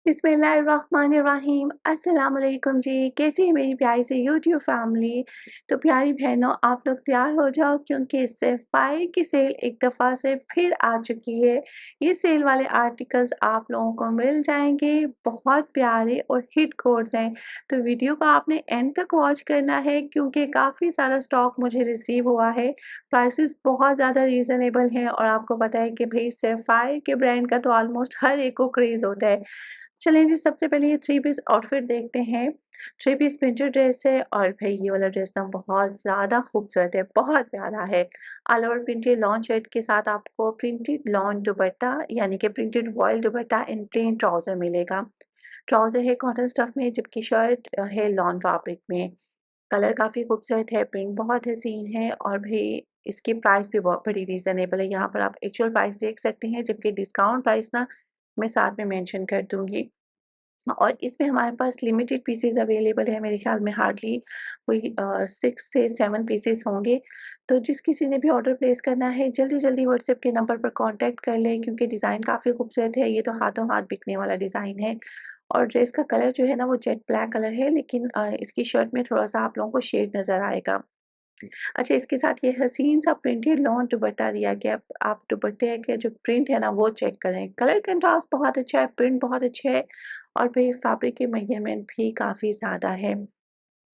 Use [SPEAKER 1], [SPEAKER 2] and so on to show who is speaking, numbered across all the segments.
[SPEAKER 1] बिस्मिल्लाहिर्रहमानिर्रहीम अस्सलाम वालेकुम जी। कैसी है मेरी प्यारी सी यूट्यूब फैमिली। तो प्यारी बहनों, आप लोग तैयार हो जाओ क्योंकि सफ़ाई की सेल एक दफ़ा से फिर आ चुकी है। ये सेल वाले आर्टिकल्स आप लोगों को मिल जाएंगे, बहुत प्यारे और हिट कोड्स हैं। तो वीडियो को आपने एंड तक वॉच करना है क्योंकि काफ़ी सारा स्टॉक मुझे रिसीव हुआ है। प्राइसेस बहुत ज़्यादा रीज़नेबल हैं और आपको पता है कि भाई सफ़ाई के ब्रांड का तो ऑलमोस्ट हर एक को क्रेज़ होता है। चलें जी, सबसे पहले ये थ्री पीस आउटफिट देखते हैं। थ्री पीस प्रिंटेड ड्रेस है और भई ये वाला ड्रेस ना बहुत ज़्यादा खूबसूरत है, बहुत प्यारा है। All over printed lawn shirt के साथ आपको प्रिंटेड लॉन दुपट्टा यानी कि प्रिंटेड वॉयल दुपट्टा इन प्लेन ट्राउज़र मिलेगा। ट्राउज़र है कॉटन स्टफ में जबकि शर्ट है लॉन फैब्रिक में। कलर काफ़ी खूबसूरत है, प्रिंट बहुत हसीन है और भई इसकी प्राइस भी बहुत बड़ी रीज़नेबल है। यहाँ पर आप एक्चुअल प्राइस देख सकते हैं जबकि डिस्काउंट प्राइस ना मैं साथ में मेंशन कर दूँगी। और इसमें हमारे पास लिमिटेड पीसेज़ अवेलेबल है, मेरे ख़्याल में हार्डली कोई 6 से 7 पीसेज़ होंगे। तो जिस किसी ने भी ऑर्डर प्लेस करना है जल्दी-जल्दी व्हाट्सएप के नंबर पर कॉन्टैक्ट कर लें क्योंकि डिज़ाइन काफ़ी खूबसूरत है, ये तो हाथों हाथ बिकने वाला डिज़ाइन है। और ड्रेस का कलर जो है ना वो जेट ब्लैक कलर है लेकिन इसकी शर्ट में थोड़ा-सा आप लोगों को शेड नज़र आएगा। अच्छा, इसके साथ ये हसीन सा प्रिंटेड लॉन दुपट्टा दिया गया है। आप दुपट्टे के जो प्रिंट है ना वो चेक करें। कलर कंट्रास्ट बहुत अच्छा है, प्रिंट बहुत अच्छा है और फिर फैब्रिक की मेजरमेंट भी काफ़ी ज़्यादा है।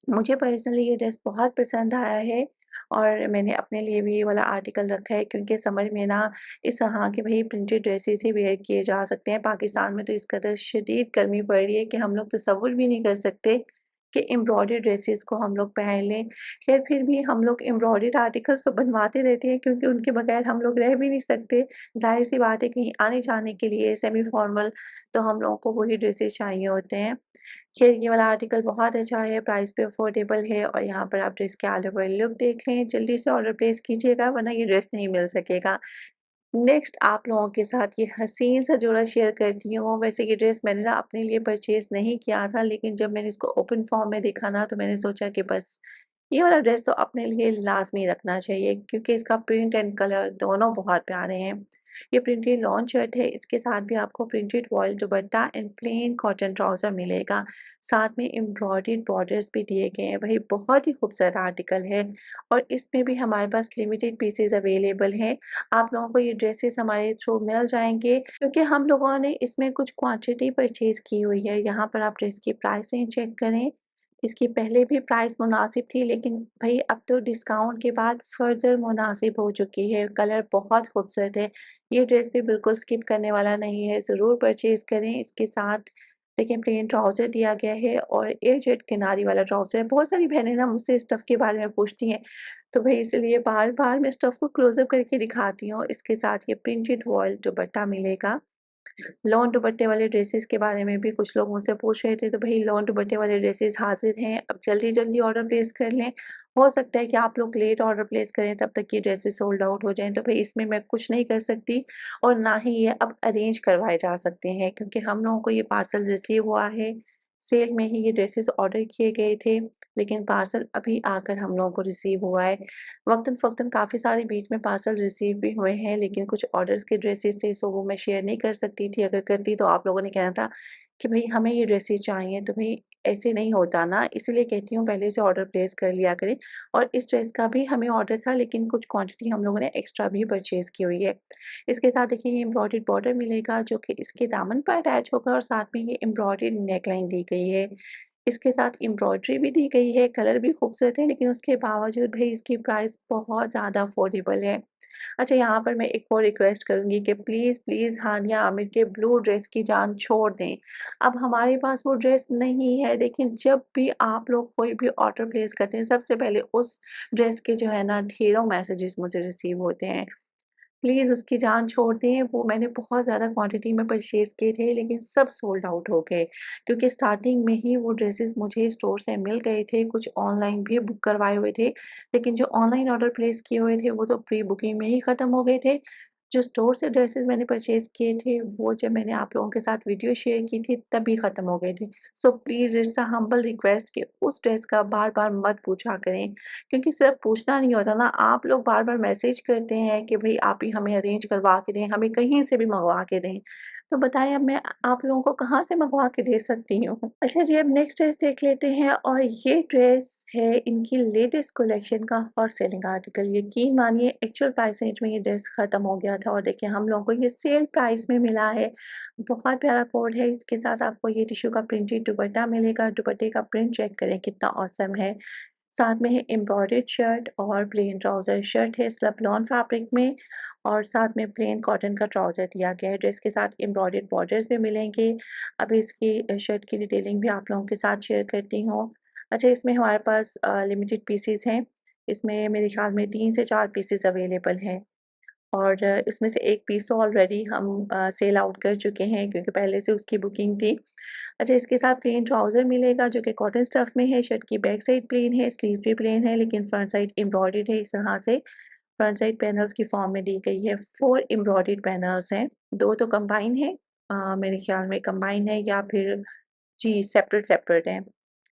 [SPEAKER 1] मुझे पर्सनली ये ड्रेस बहुत पसंद आया है और मैंने अपने लिए भी ये वाला आर्टिकल रखा है क्योंकि समर में ना इस तरह के भई प्रिंटेड ड्रेसेस ही वेयर किए जा सकते हैं। पाकिस्तान में तो इस कदर शदीद गर्मी पड़ रही है कि हम लोग तसव्वुर भी नहीं कर सकते कि एम्ब्रॉयडर्ड ड्रेसेस को हम लोग पहन लें। खैर फिर भी हम लोग एम्ब्रॉयडर्ड आर्टिकल्स तो बनवाते रहते हैं क्योंकि उनके बगैर हम लोग रह भी नहीं सकते। ज़ाहिर-सी बात है कहीं आने-जाने के लिए सेमी फॉर्मल तो हम लोगों को वही ड्रेसेस चाहिए होते हैं। खैर ये वाला आर्टिकल बहुत अच्छा है, प्राइस भी अफोर्डेबल है और यहाँ पर आप ड्रेस के ऑल ओवर लुक देख लें, जल्दी से ऑर्डर प्लेस कीजिएगा वरना ये ड्रेस नहीं मिल सकेगा। नेक्स्ट आप लोगों के साथ ये हसीन सा जोड़ा शेयर करती हूँ। वैसे ये ड्रेस मैंने ना अपने लिए परचेज़ नहीं किया था लेकिन जब मैंने इसको ओपन फॉर्म में देखा ना तो मैंने सोचा कि बस ये वाला ड्रेस तो अपने लिए लाज़मी रखना चाहिए क्योंकि इसका प्रिंट एंड कलर दोनों बहुत प्यारे हैं। ये प्रिंटेड लॉन शर्ट है, इसके साथ भी आपको printed vial dupatta and plain cotton trouser मिलेगा। साथ में एम्ब्रॉयडर्ड बॉर्डर्स भी दिए गए हैं। वही बहुत ही खूबसूरत आर्टिकल है और इसमें भी हमारे पास लिमिटेड पीसेज़ अवेलेबल हैं। आप लोगों को ये ड्रेसेस हमारे थ्रू मिल जाएँगे क्योंकि हम लोगों ने इसमें कुछ क्वांटिटी परचेज़ की हुई है। यहाँ पर आप ड्रेस की प्राइसें चेक करें। इसकी पहले भी प्राइस मुनासिब थी लेकिन भई अब तो डिस्काउंट के बाद फर्दर मुनासिब हो चुकी है। कलर बहुत खूबसूरत है। ये ड्रेस भी बिल्कुल स्किप करने वाला नहीं है, ज़रूर परचेज़ करें। इसके साथ देखिए प्लेन ट्राउज़र दिया गया है और एयर जेट किनारी वाला ट्राउज़र है। बहुत सारी बहनें ना मुझसे स्टफ़ के बारे में पूछती हैं, तो भई इसलिए बार-बार मैं स्टफ़ को क्लोज़ अप करके दिखाती हूँ। इसके साथ ये प्रिंटेड वॉयल दुपट्टा मिलेगा। लॉन दुपट्टे वाले ड्रेसेस के बारे में भी कुछ लोग मुझसे पूछ रहे थे, तो भई लॉन दुपट्टे वाले ड्रेसेस हाज़िर हैं, अब जल्दी-जल्दी ऑर्डर प्लेस कर लें। हो सकता है कि आप लोग लेट ऑर्डर प्लेस करें तब तक ये ड्रेसेस सोल्ड आउट हो जाएँ, तो भई इसमें मैं कुछ नहीं कर सकती और ना ही ये अब अरेंज करवाए जा सकते हैं क्योंकि हम लोगों को ये पार्सल रिसीव हुआ है, सेल में ही ये ड्रेसेस ऑर्डर किए गए थे, लेकिन पार्सल अभी आकर हम लोगों को रिसीव हुआ है। वक़्तन-फ़वक़्तन काफ़ी सारे बीच में पार्सल रिसीव भी हुए हैं, लेकिन कुछ ऑर्डर्स के ड्रेसेस थे सो वो मैं शेयर नहीं कर सकती थी, अगर करती तो आप लोगों ने कहना था कि भई हमें ये ड्रेसेस चाहिए, तो भई ऐसे नहीं होता ना, इसीलिए कहती हूँ पहले से ऑर्डर प्लेस कर लिया करें। और इस ड्रेस का भी हमें ऑर्डर था लेकिन कुछ क्वांटिटी हम लोगों ने एक्स्ट्रा भी परचेज़ की हुई है। इसके साथ देखिए ये एम्ब्रॉयडर्ड बॉर्डर मिलेगा जो कि इसके दामन पर अटैच होगा और साथ में ये एम्ब्रॉयडर्ड नेकलाइन दी गई है। इसके साथ एम्ब्रॉयडरी भी दी गई है, कलर भी खूबसूरत है लेकिन उसके बावजूद भई इसकी प्राइस बहुत ज़्यादा अफोर्डेबल है। अच्छा, यहाँ पर मैं एक और रिक्वेस्ट करूँगी कि प्लीज़ हानिया आमिर के ब्लू ड्रेस की जान छोड़ दें। अब हमारे पास वो ड्रेस नहीं है, देखिए जब भी आप लोग कोई भी ऑर्डर प्लेस करते हैं सबसे पहले उस ड्रेस के जो है ना ढेरों मैसेजेस मुझे रिसीव होते हैं। प्लीज़ उसकी जान छोड़ दें, वो मैंने बहुत ज़्यादा क्वांटिटी में परचेज़ किए थे लेकिन सब सोल्ड आउट हो गए, क्योंकि स्टार्टिंग में ही वो ड्रेसेस मुझे स्टोर से मिल गए थे, कुछ ऑनलाइन भी बुक करवाए हुए थे, लेकिन जो ऑनलाइन ऑर्डर प्लेस किए हुए थे वो तो प्री बुकिंग में ही ख़त्म हो गए थे। जो स्टोर से ड्रेसेस मैंने परचेज़ किए थे, वो जब मैंने आप लोगों के साथ वीडियो शेयर की थी तभी ख़त्म हो गए थे। So please it's a humble request कि उस ड्रेस का बार-बार मत पूछा करें। क्योंकि सिर्फ पूछना नहीं होता ना, आप लोग बार-बार मैसेज करते हैं कि भई आप ही हमें अरेंज करवा के दें, हमें कहीं से भी मँगवा के दें। तो बताएँ अब मैं आप लोगों को कहाँ से मँगवा के दे सकती हूँ? अच्छा जी, अब नेक्स्ट ड्रेस देख लेते हैं और ये ड्रेस है इनकी लेटेस्ट कलेक्शन का हॉट सेलिंग आर्टिकल। यकीन मानिए एक्चुअल प्राइस रेंज में ये ड्रेस ख़त्म हो गया था और देखिए हम लोगों को ये सेल प्राइस में मिला है। बहुत प्यारा कोड है, इसके साथ आपको ये टिश्यू का प्रिंटेड दुपट्टा मिलेगा। दुपट्टे का प्रिंट चेक करें कितना ऑसम है। साथ में है एम्ब्रॉयडर्ड शर्ट और प्लेन ट्राउज़र। शर्ट है स्लब-लॉन फैब्रिक में और साथ में प्लेन कॉटन का ट्राउज़र दिया गया है। ड्रेस के साथ एम्ब्रॉयडर्ड बॉर्डर्स भी मिलेंगे। अभी इसकी शर्ट की डिटेलिंग भी आप लोगों के साथ शेयर करती हूँ। अच्छा, इसमें हमारे पास लिमिटेड पीसेज़ हैं। इसमें मेरे ख़्याल में 3 से 4 पीसेज़ अवेलेबल हैं। और इसमें से एक पीस तो ऑलरेडी हम सेल आउट कर चुके हैं क्योंकि पहले से उसकी बुकिंग थी। अच्छा, इसके साथ प्लेन ट्राउज़र मिलेगा जो कि कॉटन स्टफ़ में है। शर्ट की बैक साइड प्लेन है, स्लीव्स भी प्लेन है लेकिन फ्रंट साइड एम्ब्रॉयडर्ड है। इस तरह से फ्रंट साइड पैनल्स की फॉर्म में दी गई है। 4 एम्ब्रॉयडर्ड पैनल्स हैं, 2 तो कंबाइन है, मेरे ख़्याल में कंबाइन है या फिर जी, सेपरेट-सेपरेट हैं।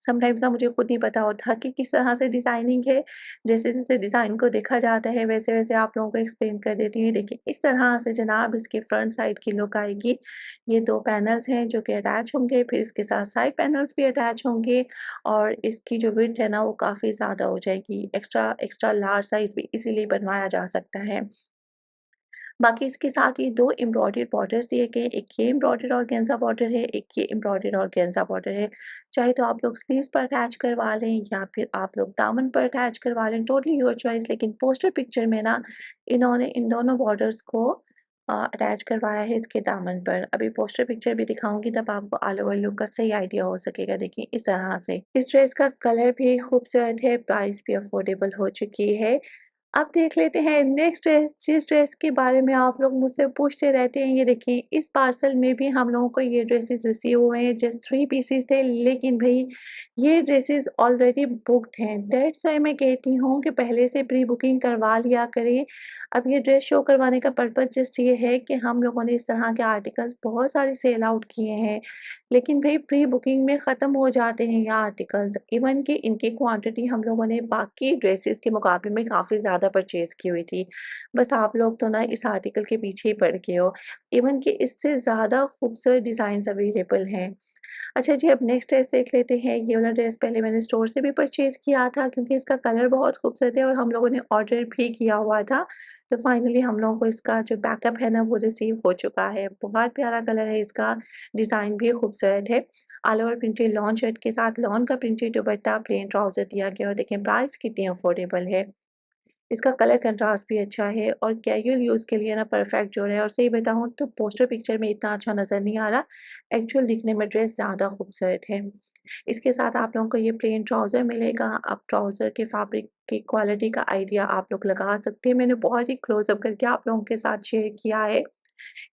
[SPEAKER 1] समटाइम्स ना मुझे खुद नहीं पता होता कि किस तरह से डिज़ाइनिंग है। जैसे-जैसे डिज़ाइन को देखा जाता है वैसे-वैसे आप लोगों को एक्सप्लेन कर देती हूँ। देखिए इस तरह से जनाब इसकी फ्रंट साइड की लुक आएगी। ये 2 पैनल्स हैं जो कि अटैच होंगे, फिर इसके साथ साइड पैनल्स भी अटैच होंगे और इसकी जो विड्थ है ना वो काफ़ी ज़्यादा हो जाएगी। एक्स्ट्रा एक्स्ट्रा लार्ज साइज़ भी इज़िली बनवाया जा सकता है। बाकी इसके साथ ये 2 एम्ब्रॉयडर्ड बॉर्डर्स दिए गए, एक ये एम्ब्रॉयडर्ड ऑर्गेन्ज़ा बॉर्डर है, एक ये एम्ब्रॉयडर्ड ऑर्गेन्ज़ा बॉर्डर है। चाहे तो आप लोग स्लीव्स पर अटैच करवा लें या फिर आप लोग दामन पर अटैच करवा लें, टोटली योर चॉइस। लेकिन पोस्टर पिक्चर में ना इन्होंने इन दोनों बॉर्डर्स को अटैच करवाया है इसके दामन पर। अभी पोस्टर पिक्चर भी दिखाऊँगी तब आपको ऑल ओवर लुक का सही आइडिया हो सकेगा। देखिए इस तरह से। इस ड्रेस का कलर भी खूबसूरत है, प्राइस भी अफोर्डेबल हो चुकी है। अब देख लेते हैं नेक्स्ट ड्रेस, जिस ड्रेस के बारे में आप लोग मुझसे पूछते रहते हैं। ये देखिए इस पार्सल में भी हम लोगों को ये ड्रेसेस रिसीव हुए हैं। जस्ट 3 पीसेस थे लेकिन भई ये ड्रेसेस ऑलरेडी बुक्ड हैं। दैट्स व्हाई मैं कहती हूँ कि पहले से प्री बुकिंग करवा लिया करें। अब ये ड्रेस शो करवाने का पर्पज़ जस्ट ये है कि हम लोगों ने इस तरह के आर्टिकल्स बहुत सारे सेल आउट किए हैं। लेकिन भई प्री बुकिंग में ख़त्म हो जाते हैं ये आर्टिकल्स। इवन कि इनकी क्वांटिटी हम लोगों ने बाकी ड्रेसेस के मुकाबले में काफ़ी ज़्यादा परचेज़ की हुई थी। बस आप लोग तो ना इस आर्टिकल के पीछे ही पड़ गए हो। इवन कि इससे ज़्यादा खूबसूरत डिज़ाइन्स अवेलेबल हैं। अच्छा जी, अब नेक्स्ट ड्रेस देख लेते हैं। ये वाला ड्रेस पहले मैंने स्टोर से भी परचेज़ किया था क्योंकि इसका कलर बहुत खूबसूरत है और हम लोगों ने ऑर्डर भी किया हुआ था। तो फाइनली हम लोगों को इसका जो बैकअप है ना वो रिसीव हो चुका है। बहुत प्यारा कलर है इसका, डिज़ाइन भी खूबसूरत है। All over printed lawn shirt के साथ लॉन का प्रिंटेड दुपट्टा, प्लेन ट्राउज़र दिया गया और देखें प्राइस कितनी अफोर्डेबल है। इसका कलर कंट्रास्ट भी अच्छा है और कैजुअल यूज़ के लिए ना परफेक्ट जोड़ है और सही बताऊँ तो पोस्टर पिक्चर में इतना अच्छा नज़र नहीं आ रहा, एक्चुअल दिखने में ड्रेस ज़्यादा खूबसूरत है। इसके साथ आप लोगों को ये प्लेन ट्राउज़र मिलेगा, आप ट्राउज़र के फैब्रिक की क्वालिटी का आइडिया आप लोग लगा सकते हैं, मैंने बहुत ही क्लोज़अप करके आप लोगों के साथ शेयर किया है।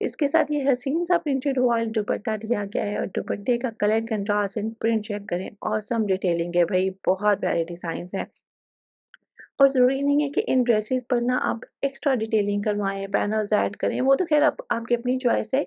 [SPEAKER 1] इसके साथ ये हसीन सा प्रिंटेड वॉयल दुपट्टा दिया गया है और दुपट्टे का colour contrast and print check करें, ऑसम डिटेलिंग है भई, बहुत प्यारे डिज़ाइन्स हैं। और ज़रूरी नहीं है कि इन ड्रेसेस पर ना आप एक्स्ट्रा डिटेलिंग करवाएँ, पैनल्स ऐड करें, वो तो ख़ैर आप आपकी अपनी चॉइस है।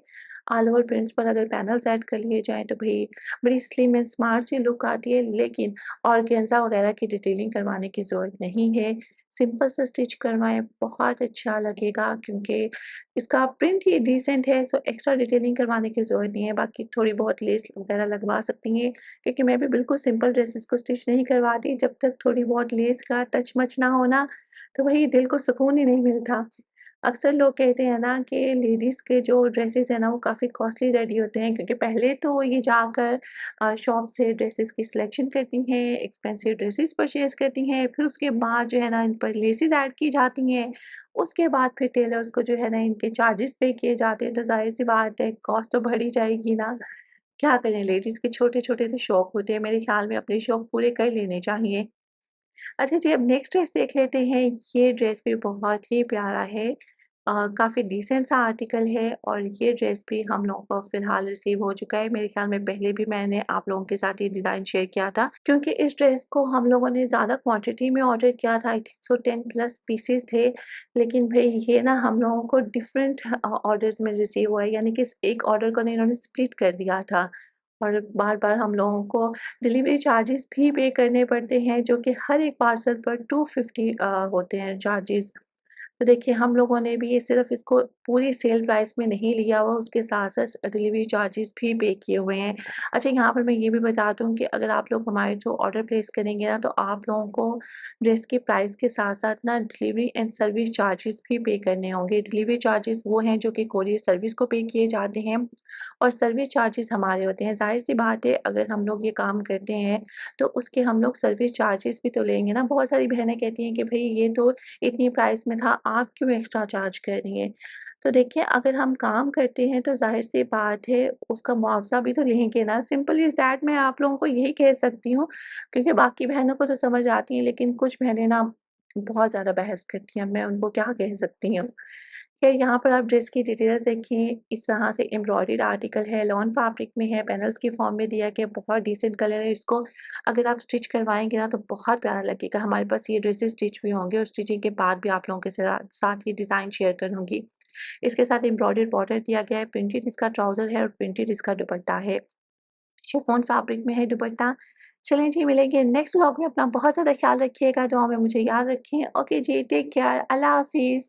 [SPEAKER 1] ऑल ओवर प्रिंट्स पर अगर पैनल्स ऐड कर लिए जाएँ तो भई बड़ी स्लिम एंड स्मार्ट सी लुक आती है, लेकिन ऑर्गेन्ज़ा वग़ैरह की डिटेलिंग करवाने की ज़रूरत नहीं है। सिंपल सा स्टिच करवाएँ, बहुत अच्छा लगेगा क्योंकि इसका प्रिंट ही डिसेंट है, सो एक्स्ट्रा डिटेलिंग करवाने की ज़रूरत नहीं है। बाकी थोड़ी बहुत लेस वग़ैरह लगवा सकती हैं। क्योंकि मैं भी बिल्कुल सिंपल ड्रेसेस को स्टिच नहीं करवाती जब तक थोड़ी बहुत लेस का टच मच ना हो ना, तो वही दिल को सुकून ही नहीं मिलता। अक्सर लोग कहते हैं ना कि लेडीज़ के जो ड्रेसेस हैं ना वो काफ़ी कॉस्टली रेडी होते हैं क्योंकि पहले तो ये जाकर शॉप से ड्रेसेस की सिलेक्शन करती हैं, एक्सपेंसिव ड्रेसेस परचेज़ करती हैं, फिर उसके बाद जो है ना इन पर लेसेस ऐड की जाती हैं। उसके बाद फिर टेलर्स को जो है ना इनके चार्जेस पे किए जाते हैं, तो ज़ाहिर-सी बात है कॉस्ट तो बढ़ ही जाएगी ना। क्या करें, लेडीज़ के छोटे-छोटे तो शौक होते हैं, मेरे ख़्याल में अपने शौक पूरे कर लेने चाहिए। अच्छा जी, अब नेक्स्ट ड्रेस देख लेते हैं। ये ड्रेस भी बहुत ही प्यारा है। काफ़ी डिसेंट सा आर्टिकल है और ये ड्रेस भी हम लोगों को फ़िलहाल रिसीव हो चुका है। मेरे ख़्याल में पहले भी मैंने आप लोगों के साथ ये डिज़ाइन शेयर किया था क्योंकि इस ड्रेस को हम लोगों ने ज़्यादा क्वांटिटी में ऑर्डर किया था। I think so 10 plus pieces थे, लेकिन भई ये ना हम लोगों को डिफरेंट ऑर्डर्स में रिसीव हुआ है, यानी कि इस एक ऑर्डर को ना इन्होंने स्प्लिट कर दिया था और बार-बार हम लोगों को डिलीवरी चार्जेस भी पे करने पड़ते हैं जो कि हर एक पार्सल पर 250 होते हैं चार्जेस। तो देखिए हम लोगों ने भी ये सिर्फ़ इसको पूरी सेल प्राइस में नहीं लिया हुआ, उसके साथ-साथ डिलीवरी चार्जेस भी पे किए हुए हैं। अच्छा, यहाँ पर मैं ये भी बता दूँ कि अगर आप लोग हमारे थ्रू ऑर्डर प्लेस करेंगे ना, तो आप लोगों को ड्रेस के प्राइस के साथ-साथ ना डिलीवरी एंड सर्विस चार्जेस भी पे करने होंगे। डिलीवरी चार्जेस वो हैं जो कि कोरियर सर्विस को पे किए जाते हैं और सर्विस चार्जेस हमारे होते हैं। ज़ाहिर-सी बात है, अगर हम लोग ये काम करते हैं तो उसके हम लोग सर्विस चार्जेस भी तो लेंगे ना। बहुत सारी बहनें कहती हैं कि भई ये तो इतनी प्राइस में था, आप क्यों एक्स्ट्रा चार्ज कर रही हैं? तो देखिए, अगर हम काम करते हैं तो ज़ाहिर-सी बात है उसका मुआवज़ा भी तो लेंगे ना, सिंपल इज़ दैट। मैं आप लोगों को यही कह सकती हूँ, क्योंकि बाकी बहनों को तो समझ आती है, लेकिन कुछ बहनें ना बहुत ज़्यादा बहस करती हैं, मैं उनको क्या कह सकती हूँ। खैर, यहाँ पर आप ड्रेस की डिटेल्स देखिए, इस तरह से एम्ब्रॉयडर्ड आर्टिकल है, लॉन फैब्रिक में है, पैनल्स की फॉर्म में दिया गया है, बहुत डिसेंट कलर है। इसको अगर आप स्टिच करवाएँगे ना तो बहुत प्यारा लगेगा। हमारे पास ये ड्रेसेस स्टिच भी होंगे और स्टिचिंग के बाद भी आप लोगों के साथ ये डिज़ाइन शेयर करूँगी। इसके साथ एम्ब्रॉयडर्ड बॉर्डर दिया गया है, प्रिंटेड इसका ट्राउज़र है और प्रिंटेड इसका दुपट्टा है। शिफॉन फैब्रिक में है दुपट्टा। चलें जी, मिलेंगे नेक्स्ट व्लॉग में। अपना बहुत ज़्यादा ख्याल रखिएगा, दुआ में मुझे याद रखें। ओके जी, टेक केयर, अल्लाह हाफ़िज़।